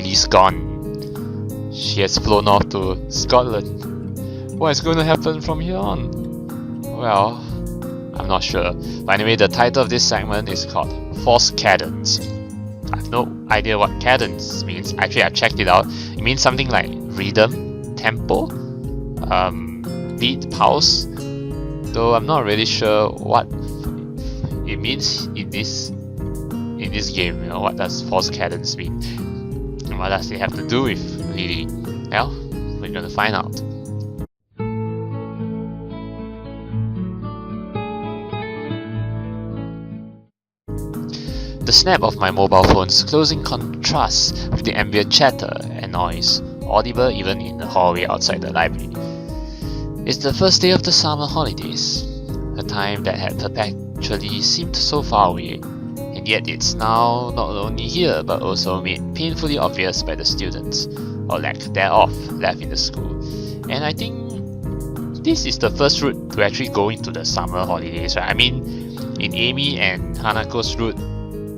Lily's gone. She has flown off to Scotland. What is going to happen from here on? Well, I'm not sure. But anyway, the title of this segment is called False Cadence. I have no idea what cadence means. Actually, I checked it out. It means something like rhythm, tempo, beat, pulse. Though I'm not really sure what it means in this game. You know, what does false cadence mean? And what does it have to do with Lily? Well, we're gonna find out. The snap of my mobile phone's closing contrasts with the ambient chatter and noise, audible even in the hallway outside the library. It's the first day of the summer holidays, a time that had perpetually seemed so far away, and yet it's now not only here but also made painfully obvious by the students, or lack thereof, left in the school. And I think this is the first route to actually go into the summer holidays, right? I mean, in Amy and Hanako's route,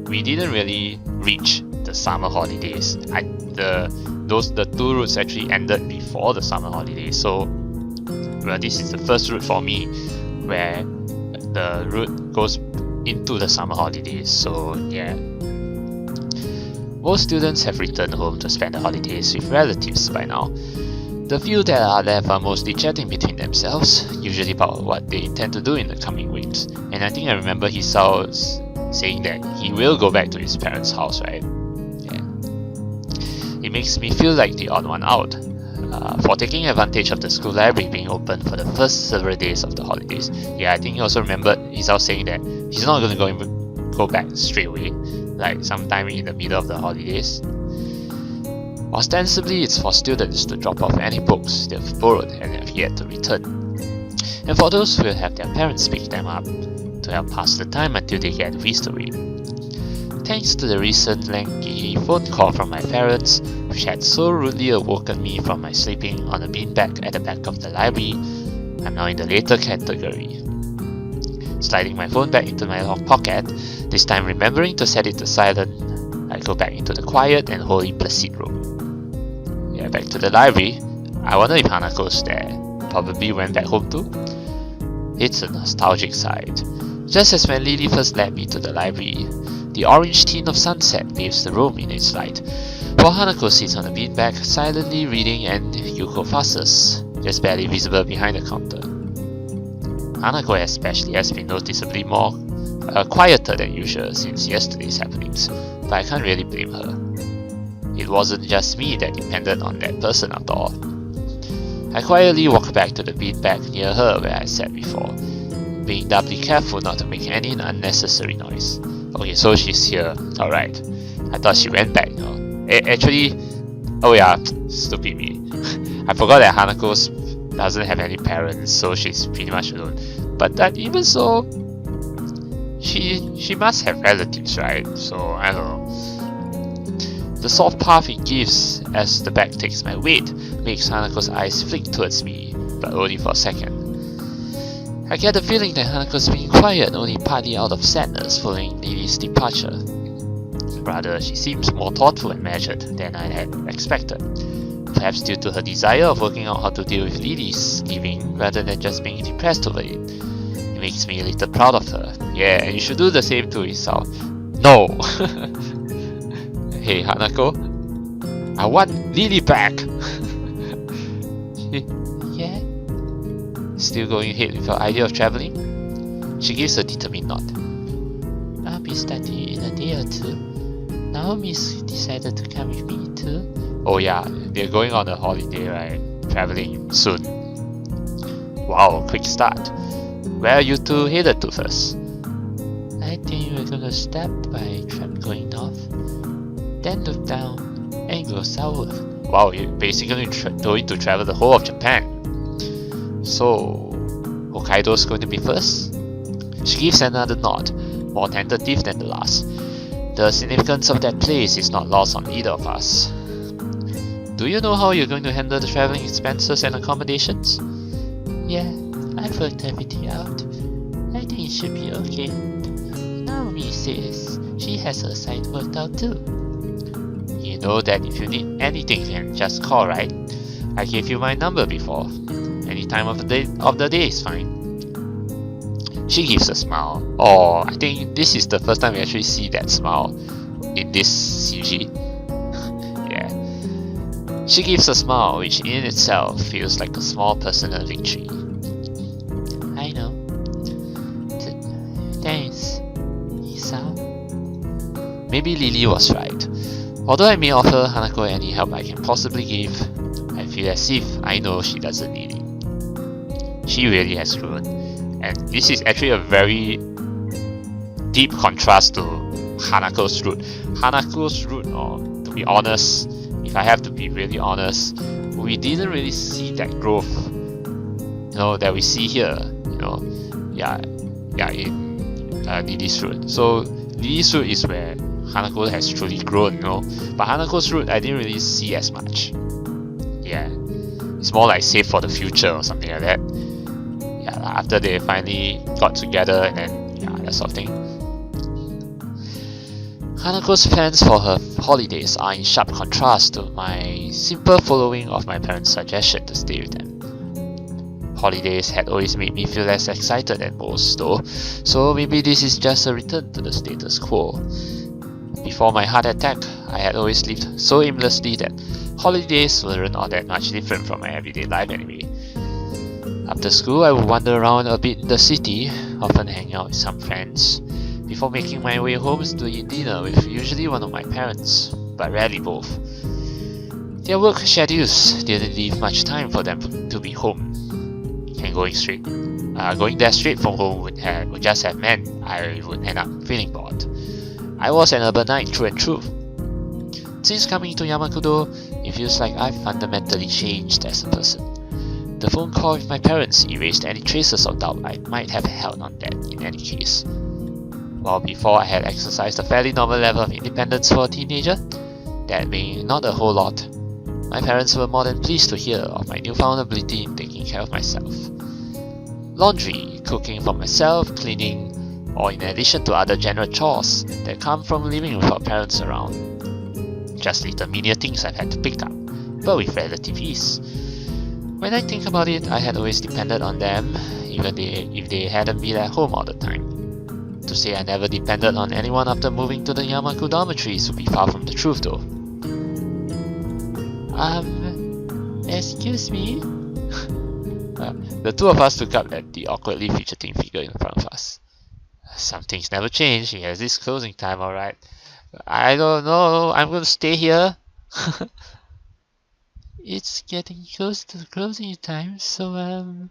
we didn't really reach the summer holidays. The two routes actually ended before the summer holidays. So, well, this is the first route for me where the route goes into the summer holidays. So yeah, most students have returned home to spend the holidays with relatives by now. The few that are left are mostly chatting between themselves, usually about what they intend to do in the coming weeks. And I think I remember Hisao saying that he will go back to his parents' house, right? Yeah. It makes me feel like the odd one out for taking advantage of the school library being open for the first several days of the holidays. Yeah, I think he also remembered Hisao saying that he's not going to go back straight away, like sometime in the middle of the holidays. Ostensibly, it's for students to drop off any books they've borrowed and have yet to return, and for those who will have their parents pick them up to help pass the time until they get whisked away. Thanks to the recent lengthy phone call from my parents, which had so rudely awoken me from my sleeping on a beanbag at the back of the library, I'm now in the later category. Sliding my phone back into my pocket, this time remembering to set it to silent, I go back into the quiet and wholly placid room. Yeah, back to the library. I wonder if Hanako's there. Probably went back home too. It's a nostalgic sight. Just as when Lily first led me to the library, the orange tint of sunset bathes the room in its light, while Hanako sits on a beanbag, silently reading, and Yuko fusses, just barely visible behind the counter. Hanako especially has been noticeably more quieter than usual since yesterday's happenings, but I can't really blame her. It wasn't just me that depended on that person after all. I quietly walk back to the beanbag near her where I sat before, being doubly careful not to make any unnecessary noise. Okay, so she's here. Alright. I thought she went back. Actually, oh yeah, stupid me. I forgot that Hanako doesn't have any parents, so she's pretty much alone. But that even so, she must have relatives, right? So I don't know. The soft puff it gives as the bag takes my weight makes Hanako's eyes flick towards me, but only for a second. I get the feeling that Hanako's being quiet only partly out of sadness following Lily's departure. Rather, she seems more thoughtful and measured than I had expected. Perhaps due to her desire of working out how to deal with Lily's leaving rather than just being depressed over it. It makes me a little proud of her. Yeah, and you should do the same to Hisao. No! Hey Hanako, I want Lily back! Yeah? Still going ahead with your idea of travelling? She gives a determined nod. I'll be starting in a day or two. Naomi's decided to come with me too. Oh yeah, they're going on a holiday, right? Travelling soon. Wow, quick start. Where are you two headed to first? I think we're gonna start by going north, then look down and go south. Wow, you're basically going to travel the whole of Japan. So, Hokkaido's going to be first? She gives another nod, more tentative than the last. The significance of that place is not lost on either of us. Do you know how you're going to handle the travelling expenses and accommodations? Yeah, I've worked everything out. I think it should be okay. Naomi says she has her side worked out too. You You know that if you need anything, you can just call, right? I gave you my number before. Any time of the day is fine. She gives a smile. Oh, I think this is the first time we actually see that smile in this CG. Yeah. She gives a smile, which in itself feels like a small personal victory. I know. Thanks, Hisao. Maybe Lilly was right. Although I may offer Hanako any help I can possibly give, I feel as if I know she doesn't need it. She really has grown, and this is actually a very deep contrast to Hanako's route. Hanako's route, or to be honest, if I have to be really honest, we didn't really see that growth, that we see here, in Lilly's route. So Lilly's route is where Hanako has truly grown, but Hanako's route I didn't really see as much. Yeah, it's more like save for the future or something like that. Yeah, after they finally got together and then that sort of thing. Hanako's plans for her holidays are in sharp contrast to my simple following of my parents' suggestion to stay with them. Holidays had always made me feel less excited than most though, so maybe this is just a return to the status quo. Before my heart attack, I had always lived so aimlessly that holidays weren't all that much different from my everyday life anyway. After school, I would wander around a bit in the city, often hang out with some friends, before making my way home to eat dinner with usually one of my parents, but rarely both. Their work schedules didn't leave much time for them to be home, and going there straight from home would just have meant I would end up feeling bored. I was an urbanite through and through. Since coming to Yamaku though, it feels like I've fundamentally changed as a person. The phone call with my parents erased any traces of doubt I might have held on that in any case. While before I had exercised a fairly normal level of independence for a teenager, that being not a whole lot, my parents were more than pleased to hear of my newfound ability in taking care of myself. Laundry, cooking for myself, cleaning, or in addition to other general chores that come from living without parents around. Just little menial things I've had to pick up, but with relative ease. When I think about it, I had always depended on them, even if they hadn't been at home all the time. To say I never depended on anyone after moving to the Yamaku dormitories would be far from the truth though. Excuse me? The two of us looked up at the awkwardly fidgeting figure in front of us. Some things never change, he has this closing time, alright. I don't know, I'm gonna stay here. It's getting close to the closing time, so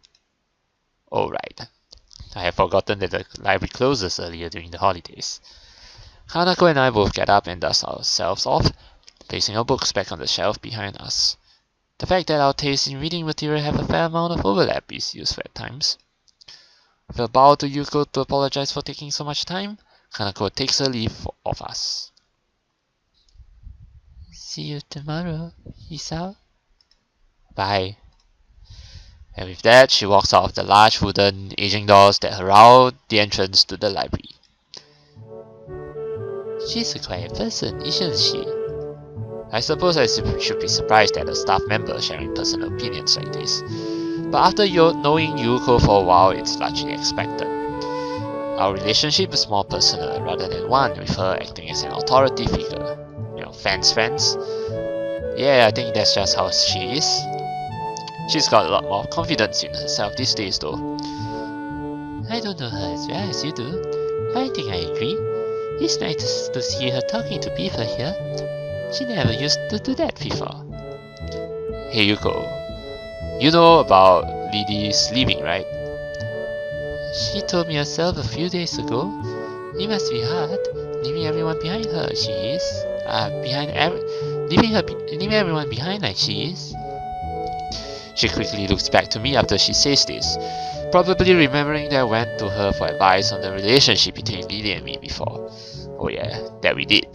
oh right. I had forgotten that the library closes earlier during the holidays. Hanako and I both get up and dust ourselves off, placing our books back on the shelf behind us. The fact that our tastes in reading material have a fair amount of overlap is useful at times. With a bow to Yuko to apologize for taking so much time, Hanako takes her leave of us. See you tomorrow, Hisao. Bye. And with that, she walks out of the large wooden aging doors that surround the entrance to the library. She's a quiet person, isn't she? I suppose I should be surprised at a staff member sharing personal opinions like this. But after knowing Yuko for a while, it's largely expected. Our relationship is more personal rather than one with her acting as an authority figure. Fans. Yeah, I think that's just how she is. She's got a lot more confidence in herself these days though. I don't know her as well as you do, but I think I agree. It's nice to see her talking to people here. She never used to do that before. Hey Yuko, you know about Lilly's leaving, right? She told me herself a few days ago. It must be hard, leaving everyone behind her. She is. Leaving everyone behind like she is. She quickly looks back to me after she says this, probably remembering that I went to her for advice on the relationship between Lilly and me before. Oh yeah, that we did.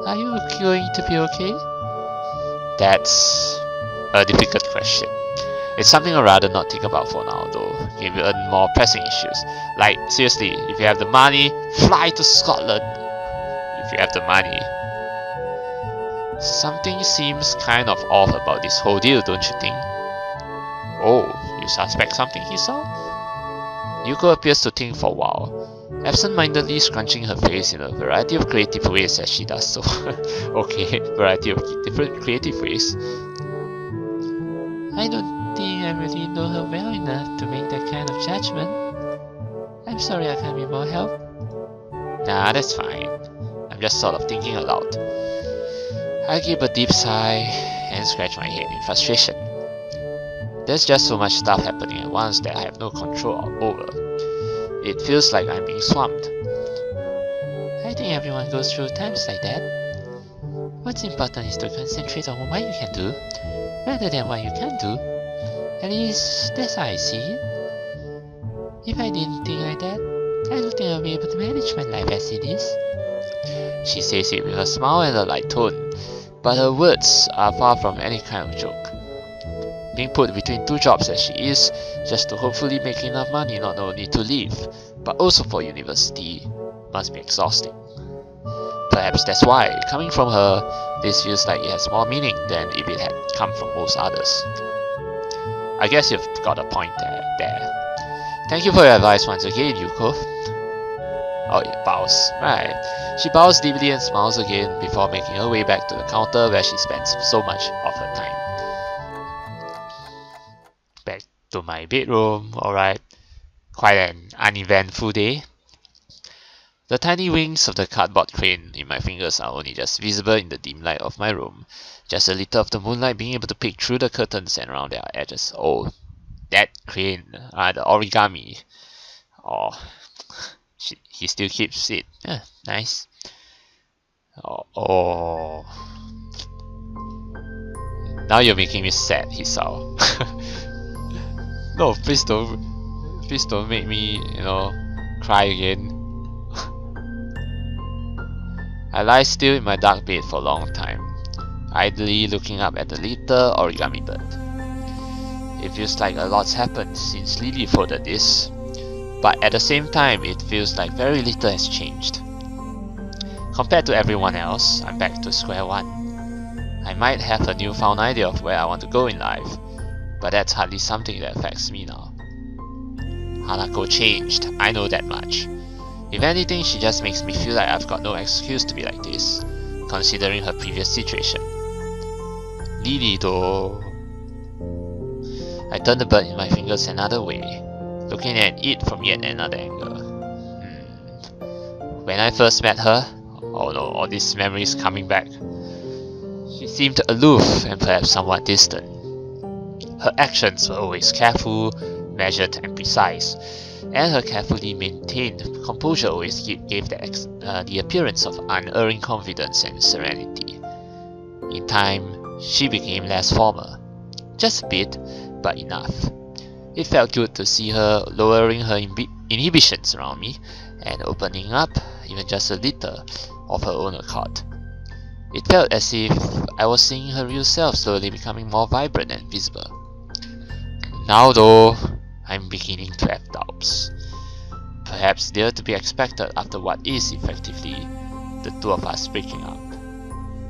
Are you going to be okay? That's a difficult question. It's something I'd rather not think about for now though, given more pressing issues. Like, seriously, if you have the money, fly to Scotland. If you have the money. Something seems kind of off about this whole deal, don't you think? Oh, you suspect something, Hisao? Yuko appears to think for a while, absent-mindedly scrunching her face in a variety of creative ways as she does so. Okay, variety of different creative ways. I don't think I really know her well enough to make that kind of judgment. I'm sorry I can't be more help. Nah, that's fine. I'm just sort of thinking aloud. I give a deep sigh and scratch my head in frustration. There's just so much stuff happening at once that I have no control over. It feels like I'm being swamped. I think everyone goes through times like that. What's important is to concentrate on what you can do, rather than what you can't do. At least, that's how I see it. If I didn't think like that, I don't think I'll be able to manage my life as it is. She says it with a smile and a light tone, but her words are far from any kind of joke. Being put between two jobs as she is, just to hopefully make enough money not only to live, but also for university, must be exhausting. Perhaps that's why, coming from her, this feels like it has more meaning than if it had come from most others. I guess you've got a point there. Thank you for your advice once again, Yuko. Oh yeah, bows. Right. She bows deeply and smiles again before making her way back to the counter where she spends so much of her time. Back to my bedroom, alright. Quite an uneventful day. The tiny wings of the cardboard crane in my fingers are only just visible in the dim light of my room. Just a little of the moonlight being able to peek through the curtains and around their edges. Oh, that crane, the origami. Oh, he still keeps it. Yeah, nice. Oh. Now you're making me sad, Hisao. No, please don't make me, cry again. I lie still in my dark bed for a long time, idly looking up at the little origami bird. It feels like a lot's happened since Lilly folded this, but at the same time it feels like very little has changed. Compared to everyone else, I'm back to square one. I might have a newfound idea of where I want to go in life, but that's hardly something that affects me now. Hanako changed, I know that much. If anything, she just makes me feel like I've got no excuse to be like this, considering her previous situation. Lilly though... I turn the bird in my fingers another way, looking at it from yet another angle. When I first met her, oh no, all these memories coming back. She seemed aloof and perhaps somewhat distant. Her actions were always careful, measured and precise, and her carefully maintained composure always gave the appearance of unerring confidence and serenity. In time, she became less formal. Just a bit, but enough. It felt good to see her lowering her inhibitions around me and opening up, even just a little, of her own accord. It felt as if I was seeing her real self slowly becoming more vibrant and visible. Now though, I'm beginning to have doubts. Perhaps they're to be expected after what is effectively the two of us breaking up.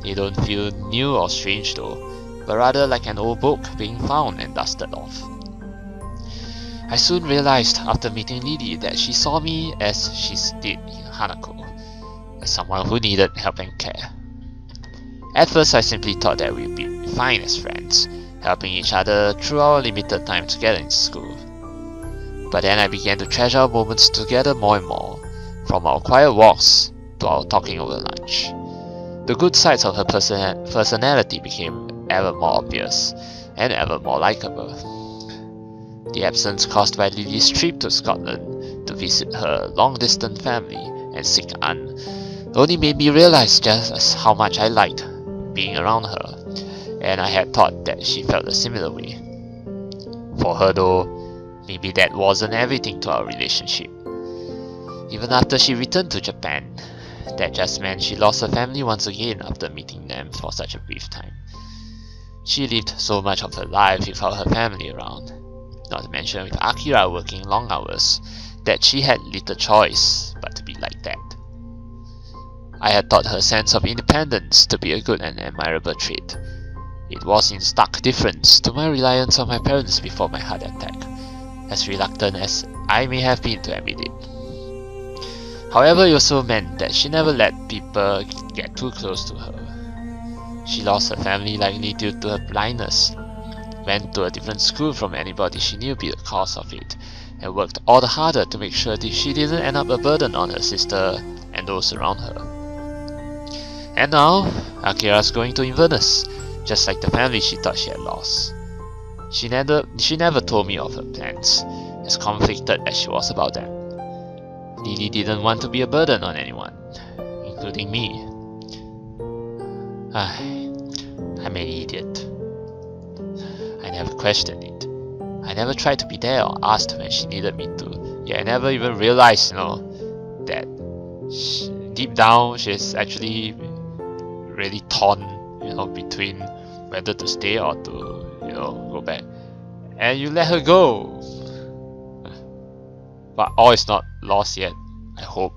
They don't feel new or strange though, but rather like an old book being found and dusted off. I soon realized after meeting Lilly that she saw me as she did in Hanako, as someone who needed help and care. At first I simply thought that we'd be fine as friends, helping each other through our limited time together in school. But then I began to treasure our moments together more and more, from our quiet walks to our talking over lunch. The good sides of her personality became ever more obvious and ever more likable. The absence caused by Lilly's trip to Scotland to visit her long-distance family and sick aunt only made me realize just how much I liked being around her, and I had thought that she felt a similar way. For her though, maybe that wasn't everything to our relationship. Even after she returned to Japan, that just meant she lost her family once again after meeting them for such a brief time. She lived so much of her life without her family around, not to mention with Akira working long hours, that she had little choice but to be like that. I had thought her sense of independence to be a good and admirable trait. It was in stark difference to my reliance on my parents before my heart attack, as reluctant as I may have been to admit it. However, it also meant that she never let people get too close to her. She lost her family likely due to her blindness, went to a different school from anybody she knew be the cause of it, and worked all the harder to make sure that she didn't end up a burden on her sister and those around her. And now, Akira's going to Inverness, just like the family she thought she had lost. She never told me of her plans, as conflicted as she was about them. Lilly didn't want to be a burden on anyone, including me. I'm an idiot. I never questioned it. I never tried to be there or asked when she needed me to. Yeah, I never even realized, that deep down she's actually really torn, between whether to stay or to, go back. And you let her go. But all is not lost yet, I hope.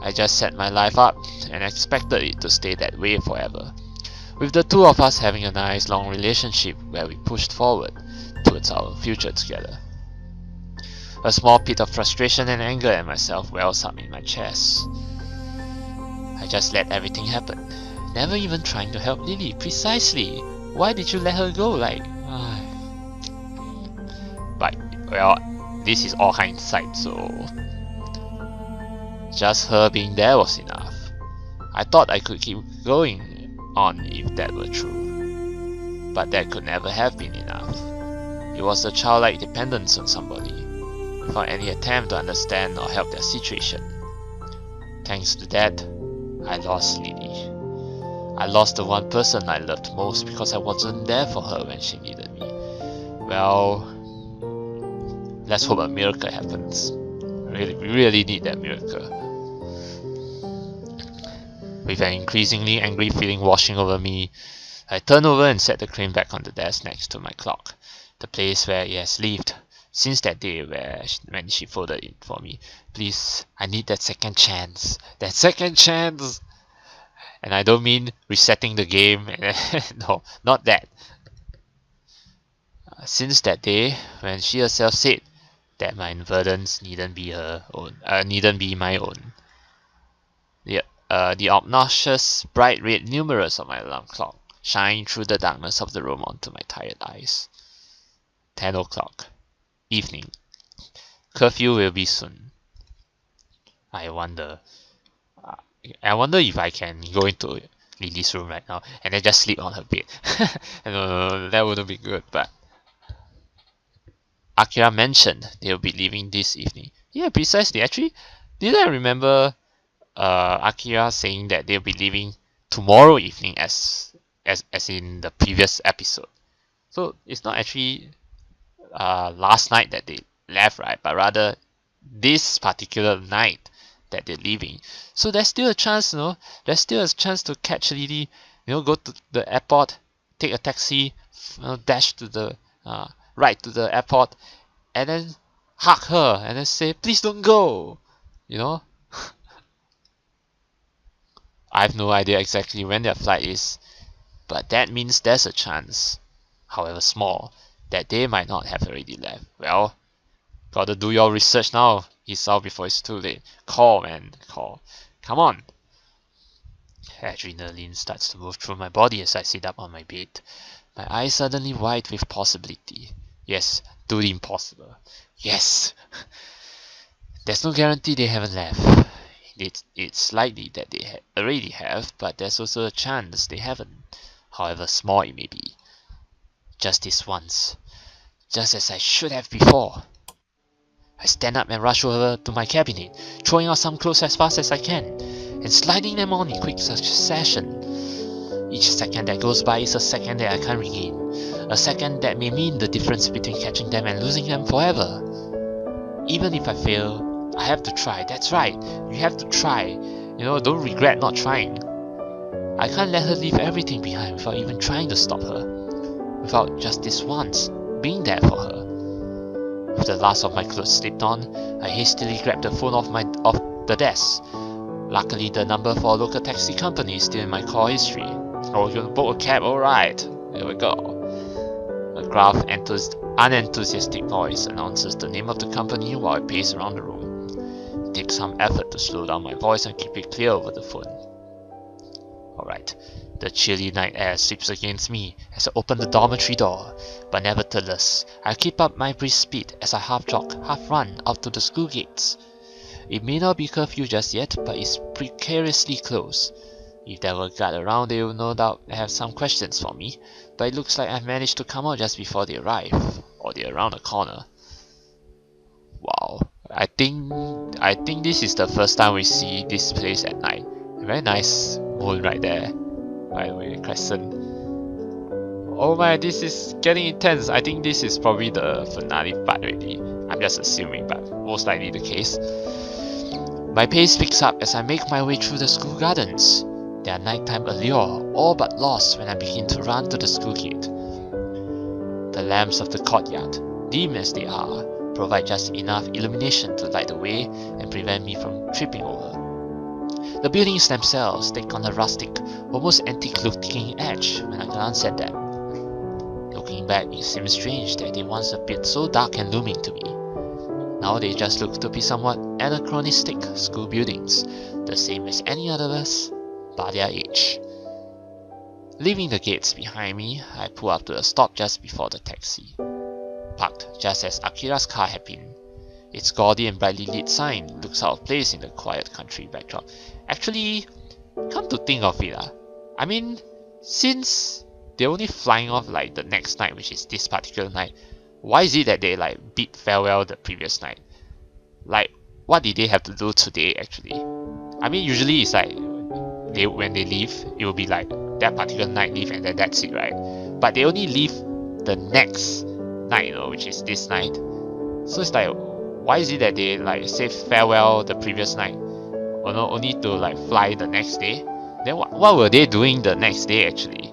I just set my life up and expected it to stay that way forever, with the two of us having a nice long relationship where we pushed forward towards our future together. A small pit of frustration and anger at myself wells up in my chest. I just let everything happen, never even trying to help Lilly. Precisely. Why did you let her go? But, well, this is all hindsight, so just her being there was enough. I thought I could keep going on if that were true, but that could never have been enough. It was a childlike dependence on somebody, without any attempt to understand or help their situation. Thanks to that, I lost Lilly. I lost the one person I loved most because I wasn't there for her when she needed me. Well, let's hope a miracle happens. We really need that miracle. With an increasingly angry feeling washing over me, I turned over and set the crane back on the desk next to my clock, the place where it has lived since that day when she folded it for me. Please, I need that second chance. That second chance! And I don't mean resetting the game. No, not that. Since that day, when she herself said that my burdens needn't be my own. The obnoxious bright red numerals of my alarm clock shine through the darkness of the room onto my tired eyes. 10 o'clock. Evening. Curfew will be soon. I wonder if I can go into Lily's room right now and then just sleep on her bed. No, that wouldn't be good, but Akira mentioned they'll be leaving this evening. Yeah, precisely. Actually, did I remember Akira saying that they'll be leaving tomorrow evening as in the previous episode? So it's not actually last night that they left, right? But rather this particular night that they're leaving. So there's still a chance, there's still a chance to catch Lily, go to the airport, take a taxi, dash to the right to the airport, and then hug her and then say, please don't go. I have no idea exactly when their flight is, but that means there's a chance, however small, that they might not have already left. Well, gotta do your research now, Hisao, before it's too late. Call, man, call. Come on. Adrenaline starts to move through my body as I sit up on my bed. My eyes suddenly wide with possibility. Yes, do the impossible. Yes! There's no guarantee they haven't left. It's likely that they already have, but there's also a chance they haven't, however small it may be. Just this once. Just as I should have before. I stand up and rush over to my cabinet, throwing out some clothes as fast as I can, and sliding them on in quick succession. Each second that goes by is a second that I can't regain. A second that may mean the difference between catching them and losing them forever. Even if I fail, I have to try. That's right, you have to try. Don't regret not trying. I can't let her leave everything behind without even trying to stop her. Without just this once, being there for her. With the last of my clothes slipped on, I hastily grabbed the phone off the desk. Luckily, the number for a local taxi company is still in my call history. Oh, you gonna book a cab? Alright, here we go. A gruff, unenthusiastic voice announces the name of the company while I pace around the room. It takes some effort to slow down my voice and keep it clear over the phone. Alright, the chilly night air sweeps against me as I open the dormitory door, but nevertheless, I keep up my brisk speed as I half jog, half run out to the school gates. It may not be curfew just yet, but it's precariously close. If there were a guard around, they would no doubt have some questions for me, but it looks like I've managed to come out just before they arrive, or they're around the corner. Wow, I think this is the first time we see this place at night. A very nice moon right there, by the way, crescent. Oh my, this is getting intense. I think this is probably the finale part already. I'm just assuming, but most likely the case. My pace picks up as I make my way through the school gardens. Their nighttime allure all but lost when I begin to run to the school gate. The lamps of the courtyard, dim as they are, provide just enough illumination to light the way and prevent me from tripping over. The buildings themselves take on a rustic, almost antique-looking edge when I glance at them. Looking back, it seems strange that they once appeared so dark and looming to me. Now they just look to be somewhat anachronistic school buildings, the same as any others, but their age. Leaving the gates behind me, I pull up to a stop just before the taxi. Parked just as Akira's car had been. Its gaudy and brightly lit sign looks out of place in the quiet country backdrop. Actually, come to think of it, I mean, since they're only flying off like the next night, which is this particular night, why is it that they like bid farewell the previous night? Like, what did they have to do today actually? I mean, usually it's like when they leave, it will be like that particular night leave and then that's it, right? But they only leave the next night, which is this night. So it's like, why is it that they like say farewell the previous night, or no, only to like fly the next day? Then what were they doing the next day actually?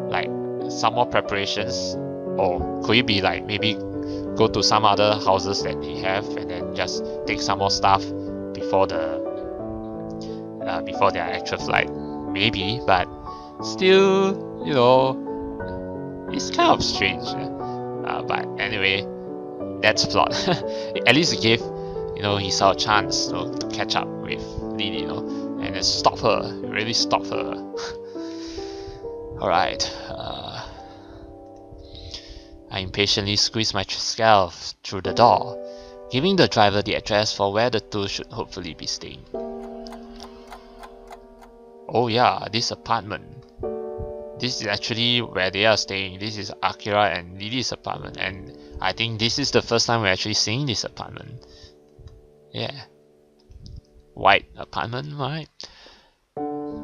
Like some more preparations, or could it be like maybe go to some other houses that they have and then just take some more stuff before before their actual flight? Maybe, but still, it's kind of strange. But anyway, that's plot. At least it gave Hisao a chance to catch up with Lilly, and then stop her. Really stop her. Alright. I impatiently squeeze my scalp through the door, giving the driver the address for where the two should hopefully be staying. Oh yeah, this apartment. This is actually where they are staying. This is Akira and Lilly's apartment, and I think this is the first time we're actually seeing this apartment. Yeah. White apartment, right?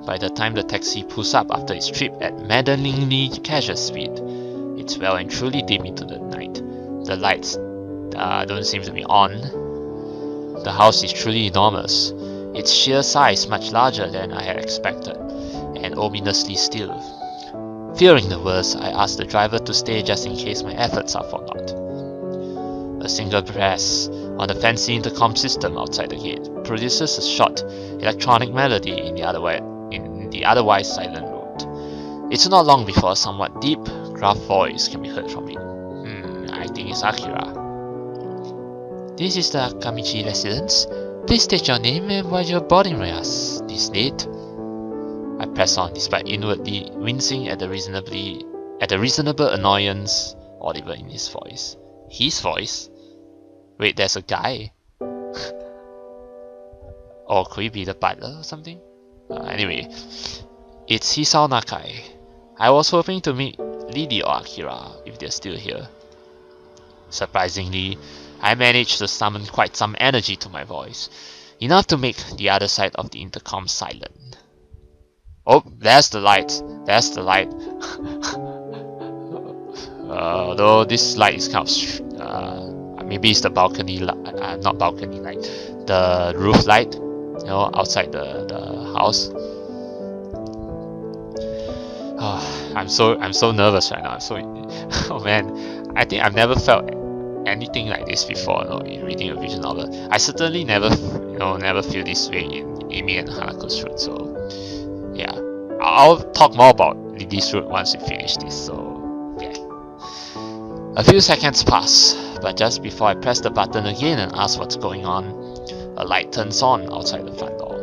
By the time the taxi pulls up after its trip at maddeningly casual speed, it's well and truly dim into the night. The lights don't seem to be on. The house is truly enormous, its sheer size much larger than I had expected, and ominously still. Fearing the worst, I asked the driver to stay just in case my efforts are for naught. A single press on the fancy intercom system outside the gate produces a short electronic melody in the otherwise silent road. It's not long before a somewhat deep, gruff voice can be heard from it. I think it's Akira. This is the Akamichi residence. Please state your name and why you're bothering us this late. I press on despite inwardly wincing at the reasonable annoyance audible in his voice. His voice? Wait, there's a guy? Or could it be the butler or something? Anyway, it's Hisao Nakai. I was hoping to meet Lilly or Akira if they're still here. Surprisingly, I managed to summon quite some energy to my voice, enough to make the other side of the intercom silent. Oh, there's the light. There's the light. Though this light is kind of maybe it's the balcony light, not balcony light, the roof light, outside the house. Oh, I'm so nervous right now. Oh man, I think I've never felt anything like this before, in reading a visual novel. I certainly never feel this way in Amy and Hanako's route. So yeah, I'll talk more about Lilly's route once we finish this. So yeah, a few seconds pass, but just before I press the button again and ask what's going on, a light turns on outside the front door.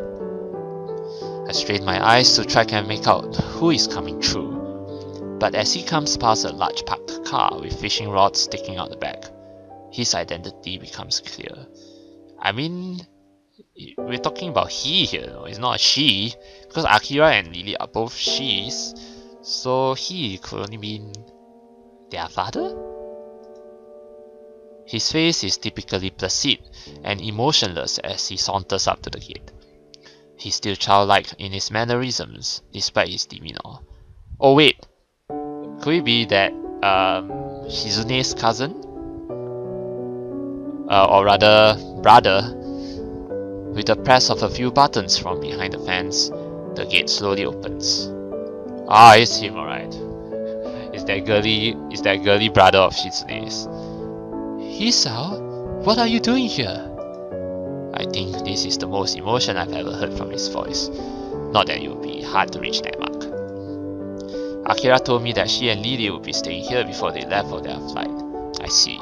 I strain my eyes to try and make out who is coming through, but as he comes past a large parked car with fishing rods sticking out the back, his identity becomes clear. I mean, we're talking about he here, it's not a she, because Akira and Lilly are both she's, so he could only mean their father? His face is typically placid and emotionless as he saunters up to the gate. He's still childlike in his mannerisms, despite his demeanor. Oh wait, could it be that Shizune's cousin? Or rather, brother? With the press of a few buttons from behind the fence, the gate slowly opens. Ah, it's him, alright. It's that girly brother of Shizune's. Hisao, what are you doing here? I think this is the most emotion I've ever heard from his voice. Not that it would be hard to reach that mark. Akira told me that she and Lilly would be staying here before they left for their flight. I see.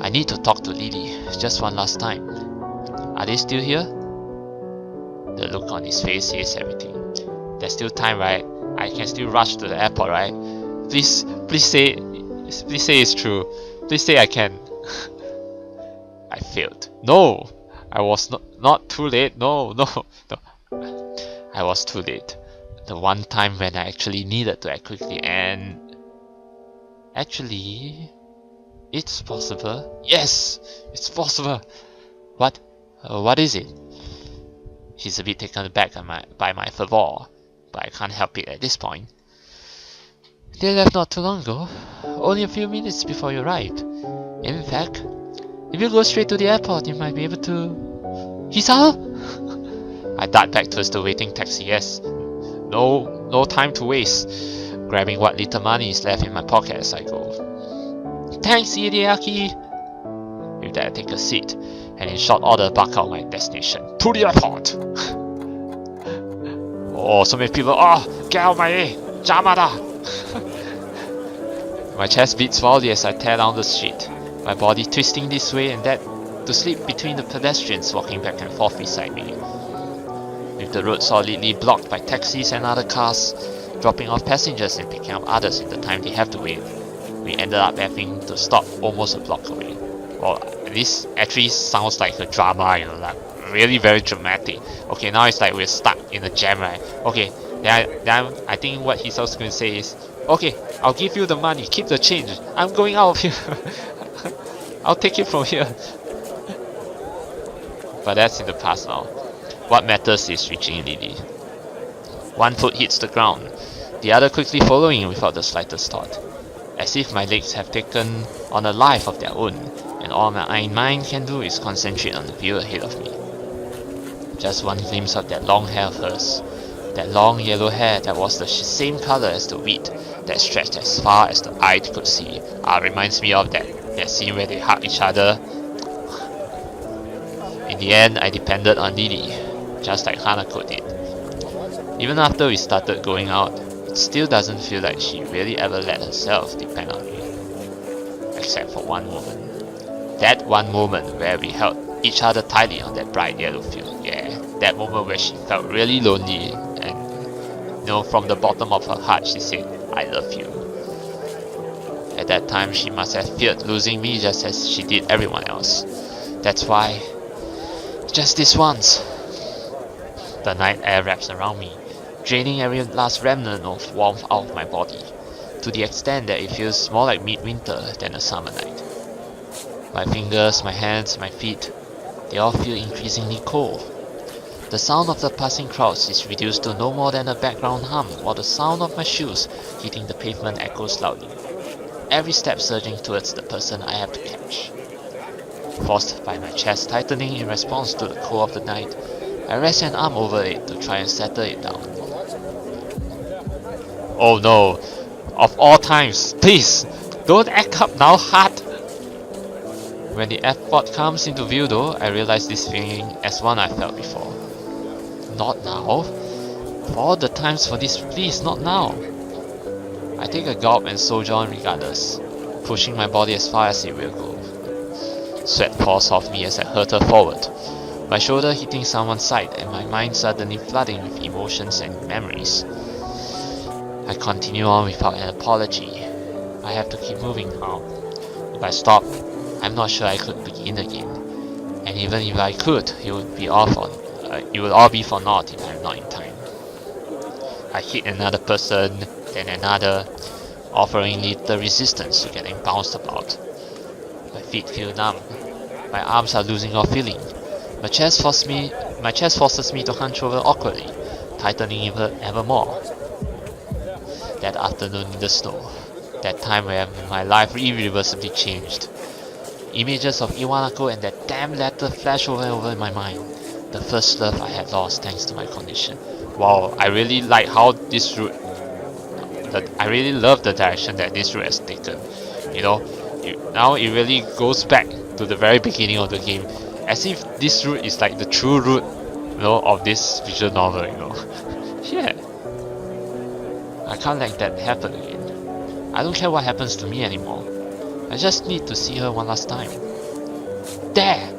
I need to talk to Lilly just one last time. Are they still here? The look on his face says everything. There's still time, right? I can still rush to the airport, right? Please say it's true. Please say I can. I failed. No! I was not too late. No. I was too late. The one time when I actually needed to act quickly, and actually, it's possible. Yes, it's possible. What? What is it? He's a bit taken aback by my fervor, but I can't help it at this point. They left not too long ago, only a few minutes before you arrived. In fact, if you go straight to the airport, you might be able to... Hisao? I dart back towards the waiting taxi. Yes. No time to waste. Grabbing what little money is left in my pocket as I go. Thanks, Hideaki! With that I take a seat, and in short order buck out my destination. To the airport! Oh, so many people. Oh, get out of my way! Jamada! My chest beats wildly as I tear down the street, my body twisting this way and that to slip between the pedestrians walking back and forth beside me. With the road solidly blocked by taxis and other cars, dropping off passengers and picking up others in the time they have to wait, we ended up having to stop almost a block away. Well, this actually sounds like a drama, like really very dramatic. Okay, now it's like we're stuck in a jam, right? Okay, then I think what he's also going to say is, okay, I'll give you the money, keep the change, I'm going out of here. I'll take it from here. But that's in the past now. What matters is reaching Lilly. One foot hits the ground, the other quickly following without the slightest thought, as if my legs have taken on a life of their own, and all my mind can do is concentrate on the view ahead of me. Just one glimpse of that long hair of hers, that long yellow hair that was the same color as the wheat that stretched as far as the eye could see, reminds me of that scene where they hug each other. In the end, I depended on Lilly, just like Hanako did. Even after we started going out, it still doesn't feel like she really ever let herself depend on me. Except for one moment. That one moment where we held each other tightly on that bright yellow field. Yeah, that moment where she felt really lonely and, from the bottom of her heart she said, I love you. At that time she must have feared losing me just as she did everyone else. That's why, just this once, the night air wraps around me, draining every last remnant of warmth out of my body, to the extent that it feels more like midwinter than a summer night. My fingers, my hands, my feet, they all feel increasingly cold. The sound of the passing crowds is reduced to no more than a background hum, while the sound of my shoes hitting the pavement echoes loudly, every step surging towards the person I have to catch. Forced by my chest tightening in response to the cold of the night, I rest an arm over it to try and settle it down. Oh no, of all times, please, don't act up now, heart! When the airport comes into view though, I realize this feeling as one I felt before. Not now. For all the times for this, please, not now. I take a gulp and soldier on regardless, pushing my body as far as it will go. Sweat pours off me as I hurtle forward, my shoulder hitting someone's side and my mind suddenly flooding with emotions and memories. I continue on without an apology. I have to keep moving now. If I stop, I'm not sure I could begin again. And even if I could, it would all be for naught if I'm not in time. I hit another person, then another, offering little resistance to getting bounced about. My feet feel numb. My arms are losing all feeling. My chest forces me to hunch over awkwardly, tightening ever more. That afternoon in the snow, that time where my life irreversibly changed. Images of Iwanaku and that damn letter flash over and over in my mind. The first love I had lost thanks to my condition. Wow, I really like how this route. I really love the direction that this route has taken. You know, now it really goes back to the very beginning of the game, as if this route is like the true route, you know, of this visual novel. You know, yeah. I can't let that happen again. I don't care what happens to me anymore. I just need to see her one last time. There!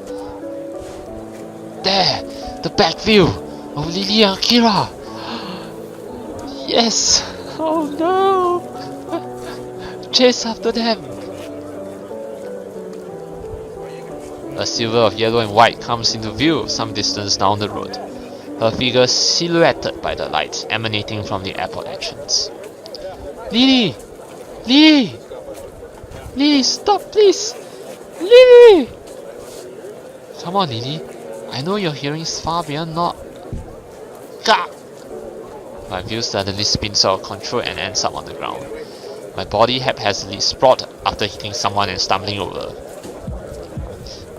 There! The back view of Lilly and Akira! Yes! Oh no! Chase after them! A silver of yellow and white comes into view some distance down the road, her figure silhouetted by the lights emanating from the airport entrance. Lilly! Lilly! Lilly, stop please! Lilly! Come on, Lilly. I know your hearing is far beyond not. Gah! My view suddenly spins out of control and ends up on the ground. My body haphazardly sprawled after hitting someone and stumbling over.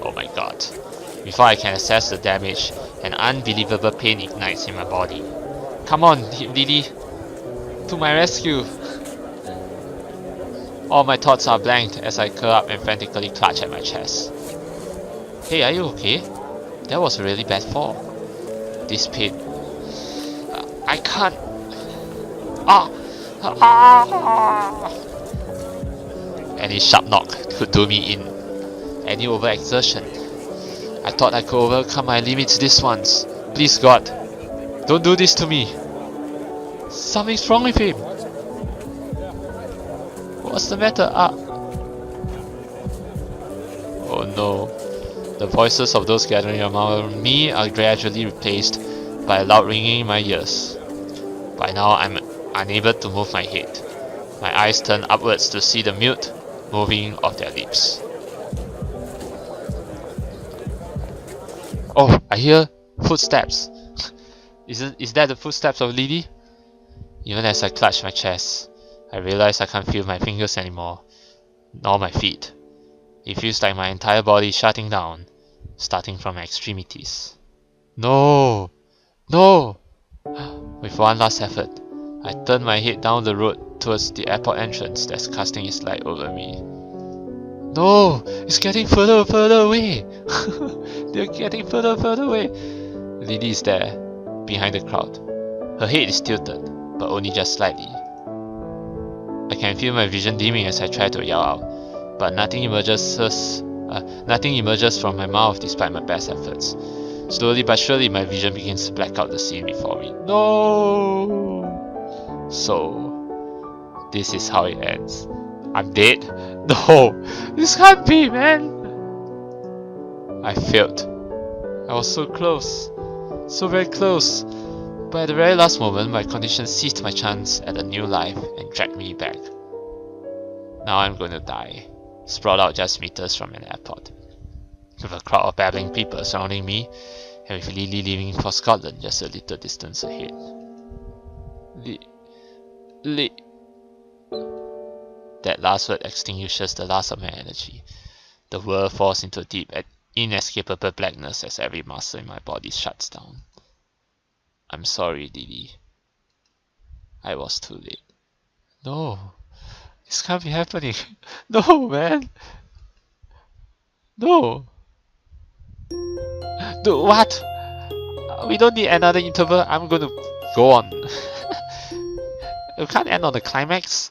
Oh my god. Before I can assess the damage, an unbelievable pain ignites in my body. Come on, Lilly! To my rescue! All my thoughts are blanked as I curl up and frantically clutch at my chest. Hey, are you okay? That was a really bad fall. This pain... I can't... Any sharp knock could do me in. Any overexertion. I thought I could overcome my limits this once. Please God, don't do this to me. Something's wrong with him. What's the matter? Oh no. The voices of those gathering around me are gradually replaced by a loud ringing in my ears. By now I'm unable to move my head. My eyes turn upwards to see the mute moving of their lips. Oh, I hear footsteps. Is that the footsteps of Lilly? Even as I clutch my chest, I realize I can't feel my fingers anymore, nor my feet. It feels like my entire body is shutting down, starting from my extremities. No! No! With one last effort, I turn my head down the road towards the airport entrance that's casting its light over me. No! It's getting further and further away! They're getting further and further away! Lilly is there, behind the crowd. Her head is tilted, but only just slightly. I can feel my vision dimming as I try to yell out, but nothing emerges from my mouth despite my best efforts. Slowly but surely my vision begins to black out the scene before me. No! So, this is how it ends. I'm dead? No! This can't be, man! I failed. I was so close. So very close. But at the very last moment, my condition seized my chance at a new life and dragged me back. Now I'm going to die, sprawled out just meters from an airport, with a crowd of babbling people surrounding me, and with Lilly leaving for Scotland just a little distance ahead. That last word extinguishes the last of my energy. The world falls into a deep and inescapable blackness as every muscle in my body shuts down. I'm sorry, Lilly. I was too late. No, this can't be happening. No, man. No. Dude, what? We don't need another interval. I'm gonna go on. You can't end on the climax.